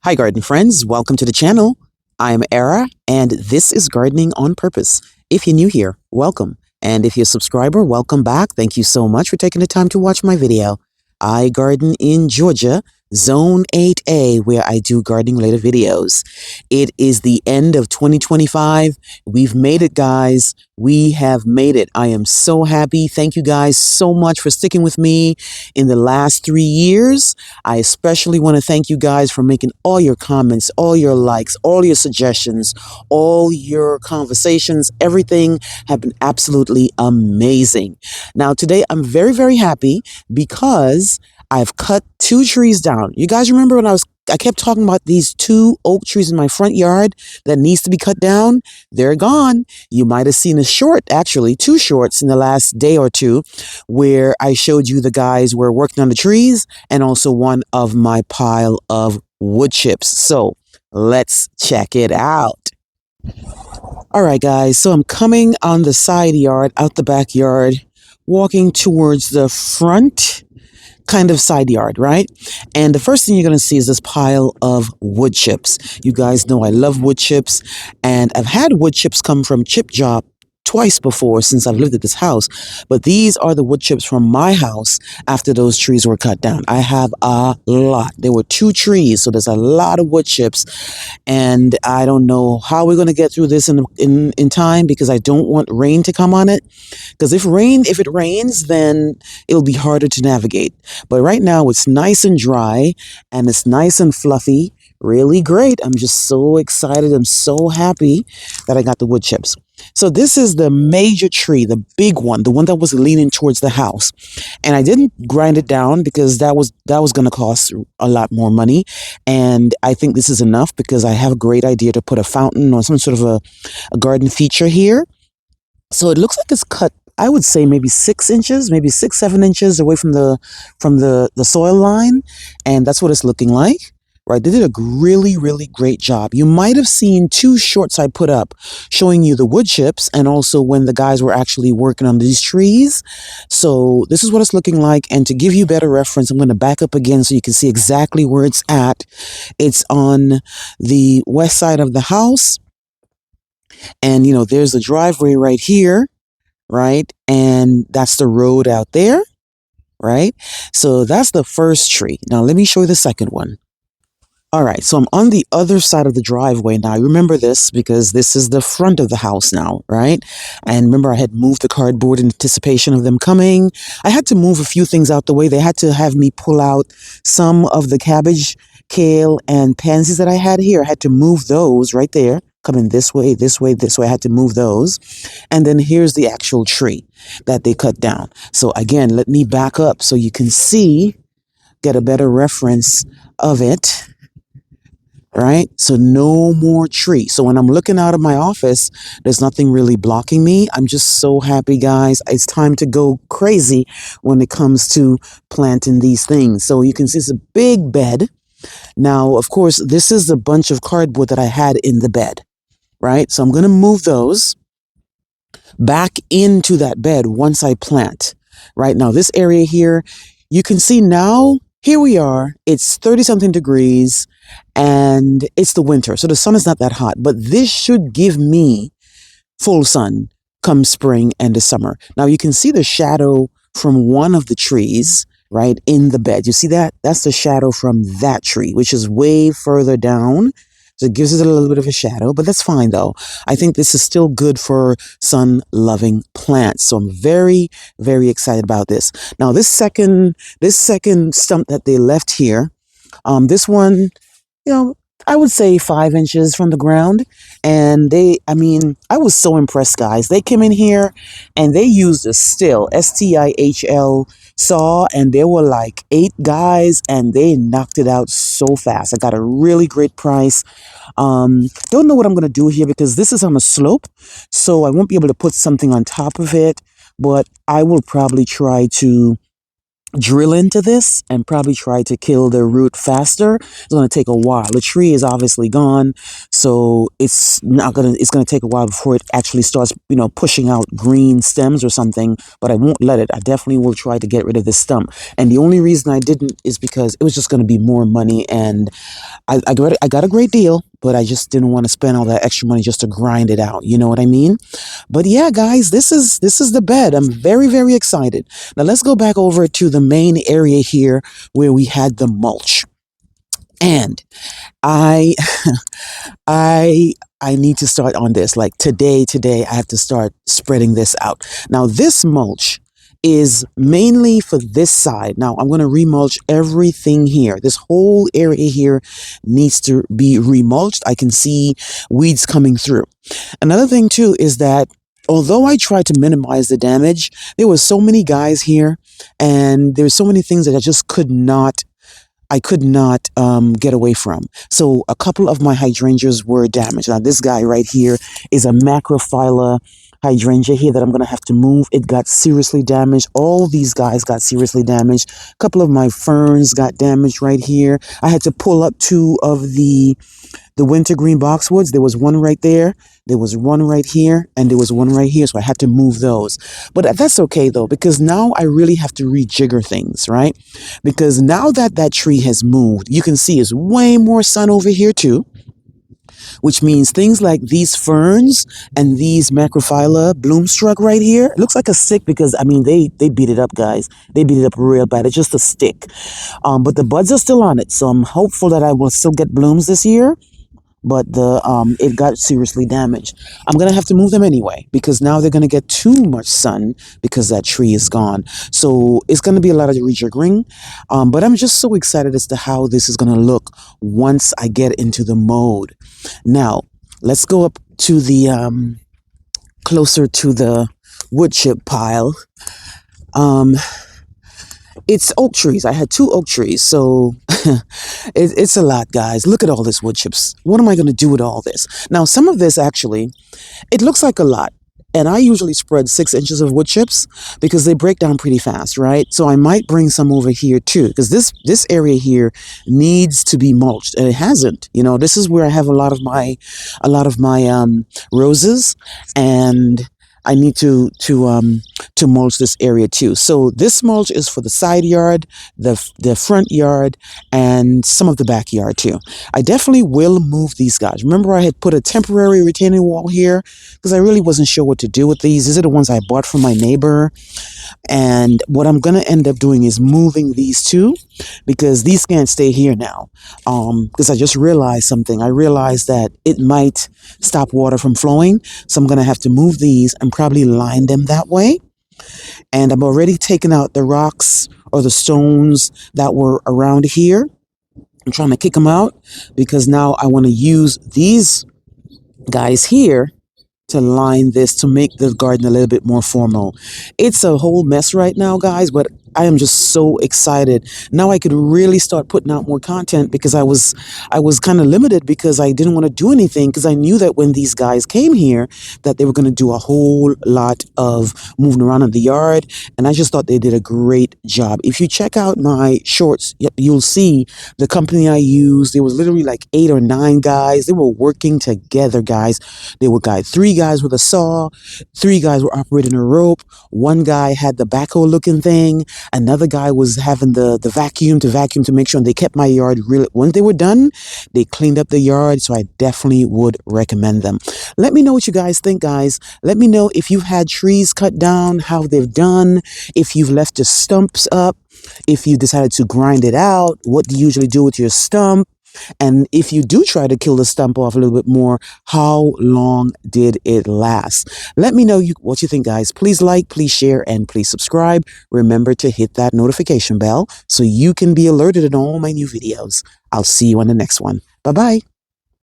Hi, garden friends. Welcome to the channel. I'm Era, and this is Gardening on Purpose. If you're new here, welcome. And if you're a subscriber, welcome back. Thank you so much for taking the time to watch my video. I garden in Georgia, Zone 8A, where I do gardening-related videos. It is the end of 2025. We've made it, guys. We have made it. I am so happy. Thank you guys so much for sticking with me in the last 3 years. I especially want to thank you guys for making all your comments, all your likes, all your suggestions, all your conversations. Everything have been absolutely amazing. Now, today I'm very, very happy because I've cut 2 trees down. You guys remember when I kept talking about these 2 oak trees in my front yard that needs to be cut down? They're gone. You might have seen a short, actually 2 shorts in the last day or 2, where I showed you the guys were working on the trees and also one of my pile of wood chips. So let's check it out. All right, guys. So I'm coming on the side yard, out the backyard, walking towards the front kind of side yard, right? And the first thing you're going to see is this pile of wood chips. You guys know I love wood chips, and I've had wood chips come from Chip Job twice before since I've lived at this house, but these are the wood chips from my house after those trees were cut down. I have a lot. There were 2 trees, so there's a lot of wood chips, and I don't know how we're going to get through this in time, because I don't want rain to come on it, because if it rains, then it'll be harder to navigate. But right now it's nice and dry and it's nice and fluffy. Really great. I'm just so excited. I'm so happy that I got the wood chips. So this is the major tree, the big one, the one that was leaning towards the house. And I didn't grind it down because that was going to cost a lot more money. And I think this is enough because I have a great idea to put a fountain or some sort of a garden feature here. So it looks like it's cut, I would say maybe 6 inches, maybe 6-7 inches away from the soil line. And that's what it's looking like. Right, they did a really, really great job. You might have seen 2 shorts I put up showing you the wood chips and also when the guys were actually working on these trees. So this is what it's looking like. And to give you better reference, I'm going to back up again so you can see exactly where it's at. It's on the west side of the house. And, you know, there's the driveway right here, right? And that's the road out there, right? So that's the first tree. Now, let me show you the second one. All right, so I'm on the other side of the driveway now. Remember this because this is the front of the house now, right? And remember, I had moved the cardboard in anticipation of them coming. I had to move a few things out the way. They had to have me pull out some of the cabbage, kale, and pansies that I had here. I had to move those right there. Coming this way, this way, this way. I had to move those. And then here's the actual tree that they cut down. So again, let me back up so you can see, get a better reference of it. Right? So no more tree. So when I'm looking out of my office, there's nothing really blocking me. I'm just so happy, guys. It's time to go crazy when it comes to planting these things. So you can see it's a big bed. Now, of course, this is a bunch of cardboard that I had in the bed, right? So I'm going to move those back into that bed once I plant. Right now, this area here, you can see now, here we are. It's 30-something degrees and it's the winter. So the sun is not that hot, but this should give me full sun come spring and the summer. Now you can see the shadow from one of the trees, right, in the bed. You see that? That's the shadow from that tree, which is way further down. So it gives it a little bit of a shadow, but that's fine though. I think this is still good for sun-loving plants. So I'm very, very excited about this. Now this second stump that they left here, this one, you know, I would say 5 inches from the ground. And I was so impressed, guys. They came in here and they used a stihl, S-T-I-H-L saw, and there were like 8 guys and they knocked it out so fast. I got a really great price. Don't know what I'm going to do here because this is on a slope, so I won't be able to put something on top of it, but I will probably try to drill into this and probably try to kill the root faster. It's going to take a while. The tree is obviously gone, so it's going to take a while before it actually starts, pushing out green stems or something, but I won't let it. I definitely will try to get rid of this stump. And the only reason I didn't is because it was just going to be more money, and I got a great deal, but I just didn't want to spend all that extra money just to grind it out. You know what I mean? But yeah, guys, this is the bed. I'm very, very excited. Now let's go back over to the main area here where we had the mulch. And I I I need to start on this. Like today I have to start spreading this out. Now this mulch is mainly for this side. Now I'm going to remulch everything here. This whole area here needs to be remulched. I can see weeds coming through. Another thing too is that although I tried to minimize the damage, there were so many guys here and there's so many things that I could not get away from. So a couple of my hydrangeas were damaged. Now this guy right here is a macrophylla hydrangea here that I'm going to have to move. It got seriously damaged. All these guys got seriously damaged. A couple of my ferns got damaged right here. I had to pull up two of the wintergreen boxwoods. There was one right there, there was one right here, and there was one right here. So I had to move those. But that's okay though, because now I really have to rejigger things, right? Because now that that tree has moved, you can see there's way more sun over here too, which means things like these ferns and these macrophylla bloomstruck right here. It looks like a stick because, I mean, they beat it up, guys. They beat it up real bad. It's just a stick. But the buds are still on it. So I'm hopeful that I will still get blooms this year, but it got seriously damaged. I'm gonna have to move them anyway because now they're gonna get too much sun because that tree is gone. So it's gonna be a lot of rejiggering, but I'm just so excited as to how this is gonna look once I get into the mode. Now let's go up to the closer to the wood chip pile. Um, it's oak trees. I had two oak trees, so it's a lot, guys. Look at all this wood chips. What am I going to do with all this? Now, some of this actually, it looks like a lot. And I usually spread 6 inches of wood chips because they break down pretty fast, right? So I might bring some over here too, because this area here needs to be mulched, and it hasn't. This is where I have a lot of my roses, and I need to mulch this area too. So this mulch is for the side yard, the front yard, and some of the backyard too. I definitely will move these guys. Remember, I had put a temporary retaining wall here because I really wasn't sure what to do with these. These are the ones I bought from my neighbor. And what I'm going to end up doing is moving these two because these can't stay here now. Because I just realized something. I realized that it might stop water from flowing. So I'm going to have to move these and probably line them that way. And I'm already taking out the rocks or the stones that were around here. I'm trying to kick them out because now I want to use these guys here to line this to make the garden a little bit more formal. It's a whole mess right now, guys, but I am just so excited. Now I could really start putting out more content because I was kind of limited because I didn't want to do anything because I knew that when these guys came here that they were going to do a whole lot of moving around in the yard, and I just thought they did a great job. If you check out my shorts, you'll see the company I used. There was literally like 8 or 9 guys. They were working together, guys. They were 3 guys with a saw, 3 guys were operating a rope, 1 guy had the backhoe looking thing, another guy was having the vacuum to make sure, and they kept my yard really. Once they were done, they cleaned up the yard, so I definitely would recommend them. Let me know what you guys think, guys. Let me know if you've had trees cut down, how they've done, if you've left the stumps up, if you decided to grind it out, what do you usually do with your stump? And if you do try to kill the stump off a little bit more, how long did it last? Let me know what you think, guys. Please like, please share, and please subscribe. Remember to hit that notification bell so you can be alerted on all my new videos. I'll see you on the next one. Bye-bye.